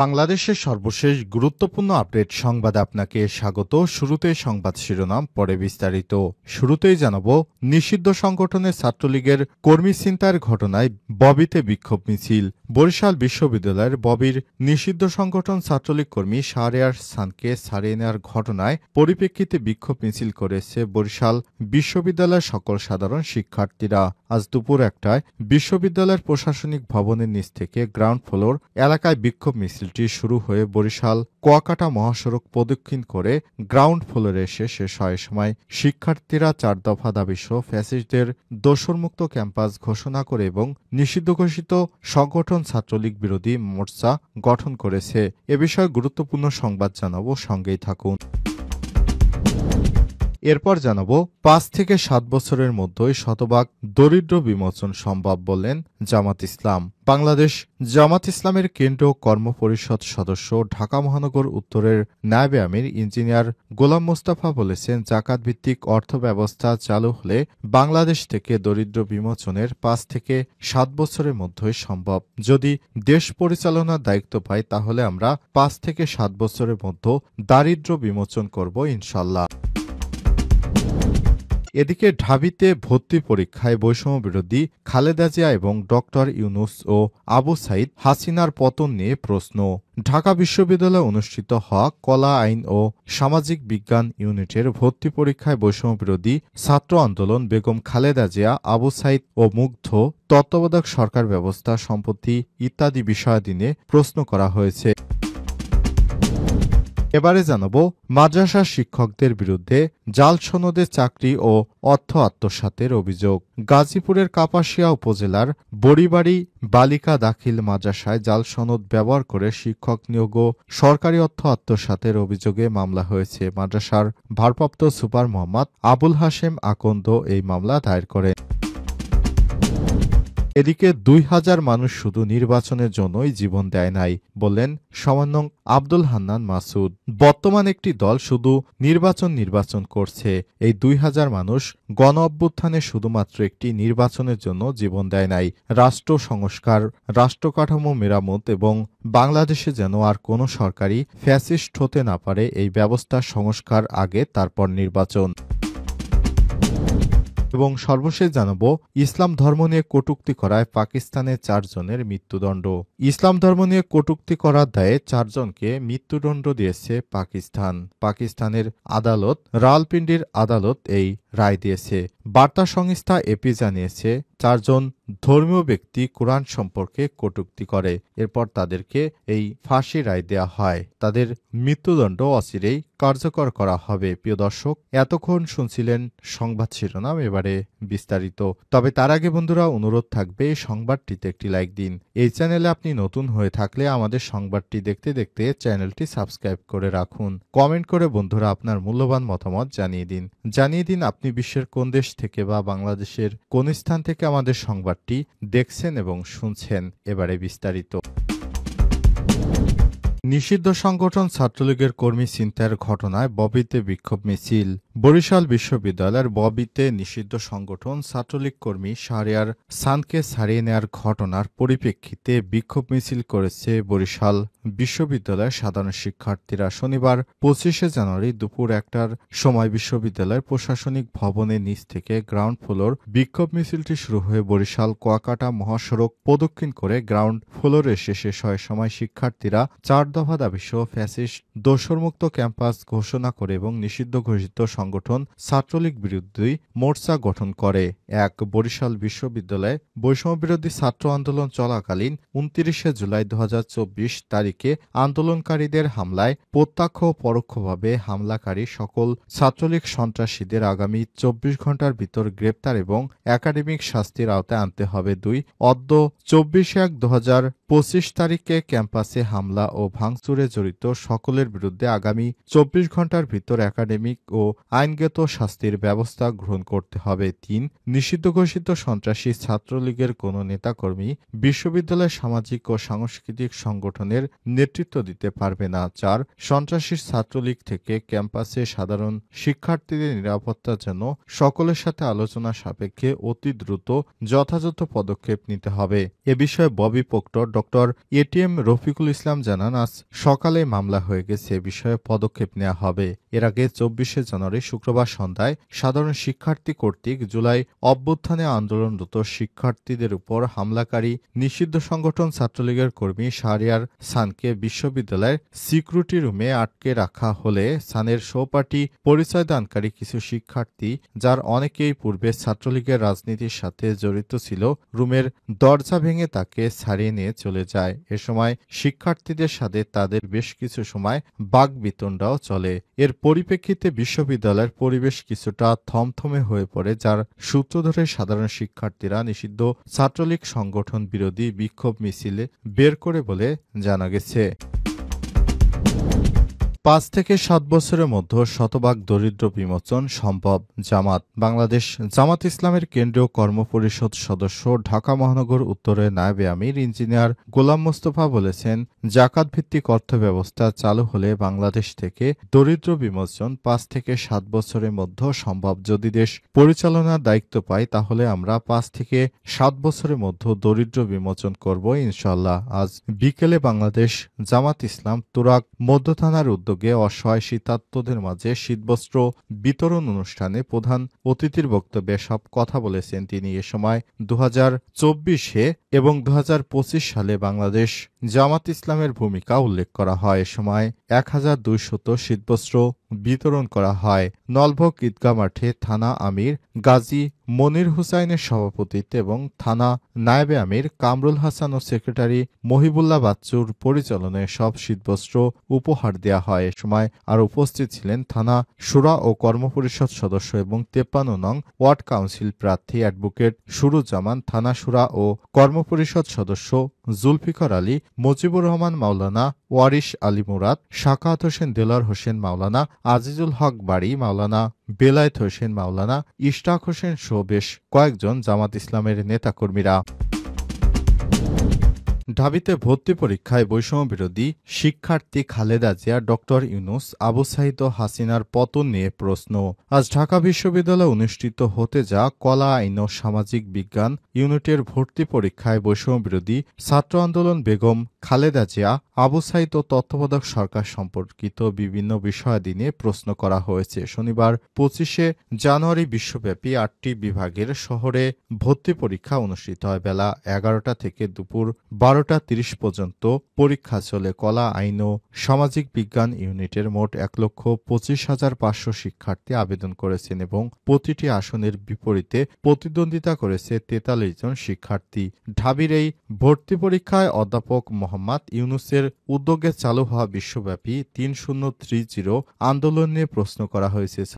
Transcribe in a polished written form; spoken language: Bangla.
বাংলাদেশের সর্বশেষ গুরুত্বপূর্ণ আপডেট সংবাদে আপনাকে স্বাগত। শুরুতেই সংবাদ শিরোনাম, পরে বিস্তারিত। শুরুতেই জানাবো, নিষিদ্ধ সংগঠনের ছাত্রলীগের কর্মী ছিনতাইয়ের ঘটনায় ববিতে বিক্ষোভ মিছিল। বরিশাল বিশ্ববিদ্যালয়ের ববির নিষিদ্ধ সংগঠন ছাত্রলীগ কর্মী শাহরিয়ার সানকে ছাড়িয়ে নেওয়ার ঘটনায় পরিপ্রেক্ষিতে বিক্ষোভ মিছিল করেছে বরিশাল বিশ্ববিদ্যালয়ের সকল সাধারণ শিক্ষার্থীরা। আজ দুপুর 1টায় বিশ্ববিদ্যালয়ের প্রশাসনিক ভবনের নিচ থেকে গ্রাউন্ড ফ্লোর এলাকায় বিক্ষোভ মিছিলটি শুরু হয়ে বরিশাল কুয়াকাটা মহাসড়ক প্রদক্ষিণ করে গ্রাউন্ড ফ্লোরে এসে শেষ হয়। সময় শিক্ষার্থীরা 4 দফা দাবিসহ ফ্যাসিস্টদের দোসরমুক্ত ক্যাম্পাস ঘোষণা করে এবং নিষিদ্ধ ঘোষিত সংগঠন ছাত্রলীগ বিরোধী মোর্চা গঠন করেছে। এ বিষয়ে গুরুত্বপূর্ণ সংবাদ জানাবো, সঙ্গেই থাকুন। এরপর জানাবো, 5 থেকে 7 বছরের মধ্যেই শতভাগ দরিদ্র বিমোচন সম্ভব বললেন জামাত ইসলাম। বাংলাদেশ জামাত ইসলামের কেন্দ্রীয় কর্মপরিষদ সদস্য ঢাকা মহানগর উত্তরের নায়েবে আমির ইঞ্জিনিয়ার গোলাম মোস্তফা বলেছেন, জাকাত ভিত্তিক অর্থব্যবস্থা চালু হলে বাংলাদেশ থেকে দরিদ্র বিমোচনের 5 থেকে 7 বছরের মধ্যেই সম্ভব। যদি দেশ পরিচালনার দায়িত্ব পাই তাহলে আমরা 5 থেকে 7 বছরের মধ্যে দারিদ্র্য বিমোচন করব ইনশাল্লাহ। এদিকে ঢাবিতে ভর্তি পরীক্ষায় বৈষম্য বিরোধী খালেদা জিয়া এবং ডক্টর ইউনুস ও আবু সাইদ হাসিনার পতন নিয়ে প্রশ্ন। ঢাকা বিশ্ববিদ্যালয়ে অনুষ্ঠিত হওয়া কলা আইন ও সামাজিক বিজ্ঞান ইউনিটের ভর্তি পরীক্ষায় বৈষম্য বিরোধী ছাত্র আন্দোলন, বেগম খালেদা জিয়া, আবু সাইদ ও মুগ্ধ, তত্ত্বাবধায়ক সরকার ব্যবস্থা, সম্পত্তি ইত্যাদি বিষয়াদি নিয়ে প্রশ্ন করা হয়েছে। এবারে জানাবো, মাদ্রাসা শিক্ষকদের বিরুদ্ধে জাল সনদে চাকরি ও অর্থ আত্মসাতের অভিযোগ। গাজীপুরের কাপাসিয়া উপজেলার বড়িবাড়ি বালিকা দাখিল মাদ্রাসায় জাল সনদ ব্যবহার করে শিক্ষক নিয়োগ ও সরকারি অর্থ আত্মসাতের অভিযোগে মামলা হয়েছে। মাদ্রাসার ভারপ্রাপ্ত সুপার মোহাম্মদ আবুল হাশেম আকন্দ এই মামলা দায়ের করেন। এদিকে 2000 মানুষ শুধু নির্বাচনের জন্যই জীবন দেয় নাই বললেন সমন্বয়ক আব্দুল হান্নান মাসুদ। বর্তমান একটি দল শুধু নির্বাচন করছে। এই 2000 মানুষ গণ অভ্যুত্থানে শুধুমাত্র একটি নির্বাচনের জন্য জীবন দেয় নাই। রাষ্ট্র সংস্কার, রাষ্ট্রকাঠামো মেরামত এবং বাংলাদেশে যেন আর কোনো সরকারি ফ্যাসিস্ট হতে না পারে, এই ব্যবস্থা সংস্কার আগে তারপর নির্বাচন। এবং সর্বশেষ জানাবো, ইসলাম ধর্ম নিয়ে কটূক্তি করায় পাকিস্তানের 4 জনের মৃত্যুদণ্ড। ইসলাম ধর্ম নিয়ে কটূক্তি করার দায়ে 4 জনকে মৃত্যুদণ্ড দিয়েছে পাকিস্তান। পাকিস্তানের আদালত, রাওয়ালপিন্ডির আদালত এই রায় দিয়েছে। বার্তা সংস্থা এপি জানিয়েছে, 4 জন ধর্মীয় ব্যক্তি কোরআন সম্পর্কে কটূক্তি করে। এরপর তাদেরকে এই ফাঁসি রায় দেয়া হয়। তাদের মৃত্যুদণ্ড অচিরেই কার্যকর করা হবে। প্রিয় দর্শক, এতক্ষণ শুনছিলেন সংবাদ শিরোনাম, এবারে বিস্তারিত। তবে তার আগে বন্ধুরা, অনুরোধ থাকবে সংবাদটিতে একটি লাইক দিন। এই চ্যানেলে আপনি নতুন হয়ে থাকলে আমাদের সংবাদটি দেখতে দেখতে চ্যানেলটি সাবস্ক্রাইব করে রাখুন। কমেন্ট করে বন্ধুরা আপনার মূল্যবান মতামত জানিয়ে দিন আপনি বিশ্বের কোন দেশ থেকে বা বাংলাদেশের কোন স্থান থেকে আমাদের সংবাদটি দেখছেন এবং শুনছেন। এবারে বিস্তারিত। নিষিদ্ধ সংগঠন ছাত্রলীগের কর্মী ছিনতাইয়ের ঘটনায় ববিতে বিক্ষোভ মিছিল। বরিশাল বিশ্ববিদ্যালয়ের ববিতে নিষিদ্ধ সংগঠন ছাত্রলীগ কর্মী শাহরিয়ার সানকে ছাড়িয়ে নেওয়ার ঘটনার পরিপ্রেক্ষিতে বিক্ষোভ মিছিল করেছে বরিশাল বিশ্ববিদ্যালয়ের সাধারণ শিক্ষার্থীরা। শনিবার 25শে জানুয়ারি দুপুর 1টার সময় বিশ্ববিদ্যালয়ের প্রশাসনিক ভবনের নিচ থেকে গ্রাউন্ড ফ্লোর বিক্ষোভ মিছিলটি শুরু হয়ে বরিশাল কুয়াকাটা মহাসড়ক প্রদক্ষিণ করে গ্রাউন্ড ফ্লোরে এসে শেষ হয়। সময় শিক্ষার্থীরা 4 দফা দাবিসহ ফ্যাসিস্ট দোসরমুক্ত ক্যাম্পাস ঘোষণা করে এবং নিষিদ্ধ ঘোষিত সংগঠন ছাত্রলীগ বিরোধী মোর্চা গঠন করে। বরিশাল বিশ্ববিদ্যালয়ে বৈষম্য বিরোধী ছাত্র আন্দোলন চলাকালীন 29শে জুলাই 2024 তারিখে আন্দোলনকারীদের হামলায় প্রত্যক্ষ ও পরোক্ষভাবে হামলাকারী সকল ছাত্রলীগ সন্ত্রাসীদের আগামী 24 ঘণ্টার ভিতর গ্রেপ্তার এবং একাডেমিক শাস্তির আওতায় আনতে হবে। 2 অদ্য 24/1/2025 তারিখে ক্যাম্পাসে হামলা ও ভাঙচুরে জড়িত সকলের বিরুদ্ধে আগামী ২৪ ঘণ্টার ভিতর একাডেমিক ও আইনগত শাস্তির ব্যবস্থা গ্রহণ করতে হবে। ৩. নিষিদ্ধ ঘোষিত সন্ত্রাসী ছাত্রলীগের কোনো নেতাকর্মী বিশ্ববিদ্যালয়ের সামাজিক ও সাংস্কৃতিক সংগঠনের নেতৃত্ব দিতে পারবে না। ৪. সন্ত্রাসী ছাত্রলীগ থেকে ক্যাম্পাসে সাধারণ শিক্ষার্থীদের নিরাপত্তার জন্য সকলের সাথে আলোচনা সাপেক্ষে অতি দ্রুত যথাযথ পদক্ষেপ নিতে হবে। এ বিষয়ে ববি প্রক্টর ড. এটিএম রফিকুল ইসলাম জানান, আজ সকালে মামলা হয়ে গেছে, এ বিষয়ে পদক্ষেপ নেওয়া হবে। এর আগে ২৪শে জানুয়ারি শুক্রবার সন্ধ্যায় সাধারণ শিক্ষার্থী কর্তৃক জুলাই অভ্যুত্থানে আন্দোলনরত শিক্ষার্থীদের উপর হামলাকারী নিষিদ্ধ সংগঠন ছাত্রলীগের কর্মী শাহরিয়ার সানকে বিশ্ববিদ্যালয়ের সিকিউরিটি রুমে আটকে রাখা হলে সানের সহপাঠী পরিচয়দানকারী কিছু শিক্ষার্থী, যার অনেকেই পূর্বে ছাত্রলীগের রাজনীতির সাথে জড়িত ছিল, রুমের দরজা ভেঙে তাকে ছাড়িয়ে নিয়ে চলে যায়। এ সময় শিক্ষার্থীদের সাথে তাদের বেশ কিছু সময় বাকবিতণ্ডাও চলে। এর পরিপ্রেক্ষিতে বিশ্ববিদ্যালয়ের পরিবেশ কিছুটা থমথমে হয়ে পড়ে, যার সূত্র ধরে সাধারণ শিক্ষার্থীরা নিষিদ্ধ ছাত্রলীগ সংগঠন বিরোধী বিক্ষোভ মিছিলে বের করে বলে জানা গেছে। ৫ থেকে ৭ বছরের মধ্যে শতভাগ দরিদ্র বিমোচন সম্ভব। জামাত বাংলাদেশ জামাত ইসলামের কেন্দ্রীয় কর্মপরিষদ সদস্য ঢাকা মহানগর উত্তরের নায়েবে আমির ইঞ্জিনিয়ার গোলাম মোস্তফা বলেছেন, জাকাত ভিত্তিক অর্থব্যবস্থা চালু হলে বাংলাদেশ থেকে দরিদ্র বিমোচন ৫ থেকে ৭ বছরের মধ্যে সম্ভব। যদি দেশ পরিচালনার দায়িত্ব পাই তাহলে আমরা ৫ থেকে ৭ বছরের মধ্যে দরিদ্র বিমোচন করব ইনশাল্লাহ। আজ বিকেলে বাংলাদেশ জামাত ইসলাম তুরাগ মধ্য থানার উদ্যোগে অসহায় শীতার্তদের মাঝে শীতবস্ত্র বিতরণ অনুষ্ঠানে প্রধান অতিথির বক্তব্যে সব কথা বলেছেন তিনি। এ সময় ২০২৪ এবং ২০২৫ সালে বাংলাদেশ জামাত ইসলামের ভূমিকা উল্লেখ করা হয়। এ সময় ১,২০০ শীতবস্ত্র বিতরণ করা হয়। নলভোগ ঈদগাহ মাঠে থানা আমির গাজী মনির হুসাইনের সভাপতিত্বে এবং থানা নায়েবে আমির কামরুল হাসান ও সেক্রেটারি মহিবুল্লাহ বাচ্চুর পরিচালনায় সব শীতবস্ত্র উপহার দেওয়া হয়। এ সময় আর উপস্থিত ছিলেন থানা শুরা ও কর্মপরিষদ সদস্য এবং ৫৩ নং ওয়ার্ড কাউন্সিল প্রার্থী অ্যাডভোকেট সুরুজ্জামান, থানা শুরা ও কর্মপরিষদ সদস্য জুলফিকার আলী, মুজিবুর রহমান মাওলানা, ওয়ারিশ আলী মুরাদ, সাখাওয়াত হোসেন, দেলোয়ার হোসেন মাওলানা, আজিজুল হক বাড়ি, মাওলানা বেলায়েত হোসেন মাওলানা, ইশতাক হোসেন সহ বেশ কয়েকজন জামাত ইসলামের নেতাকর্মীরা। ঢাবিতে ভর্তি পরীক্ষায় বৈষম্য বিরোধী শিক্ষার্থী খালেদা জিয়া, ডক্টর ইউনূস, আবু সাঈদ ও হাসিনার পতন নিয়ে প্রশ্ন। আজ ঢাকা বিশ্ববিদ্যালয়ে অনুষ্ঠিত হতে যাওয়া কলা, আইন ও সামাজিক বিজ্ঞান ইউনিটের ভর্তি পরীক্ষায় বৈষম্য বিরোধী ছাত্র আন্দোলন, বেগম খালেদা জিয়া, আবু সাঈদ ও তত্ত্বাবধায়ক সরকার সম্পর্কিত বিভিন্ন বিষয়াদি নিয়ে প্রশ্ন করা হয়েছে। শনিবার ২৫শে জানুয়ারি বিশ্বব্যাপী ৮টি বিভাগের শহরে ভর্তি পরীক্ষা অনুষ্ঠিত হয়। বেলা ১১টা থেকে দুপুর ১২টা ৩০ পর্যন্ত পরীক্ষা চলে। কলা, আইন ও সামাজিক বিজ্ঞান ইউনিটের মোট ১,২৫,৫০০ শিক্ষার্থী আবেদন করেছেন এবং প্রতিটি আসনের বিপরীতে প্রতিদ্বন্দ্বিতা করেছে ৪৩ জন শিক্ষার্থী। ঢাবির এই ভর্তি পরীক্ষায় অধ্যাপক মোহাম্মদ ইউনূসের উদ্যোগে চালু হওয়া বিশ্বব্যাপী ৩০৩০ আন্দোলন নিয়ে প্রশ্ন করা হয়েছে।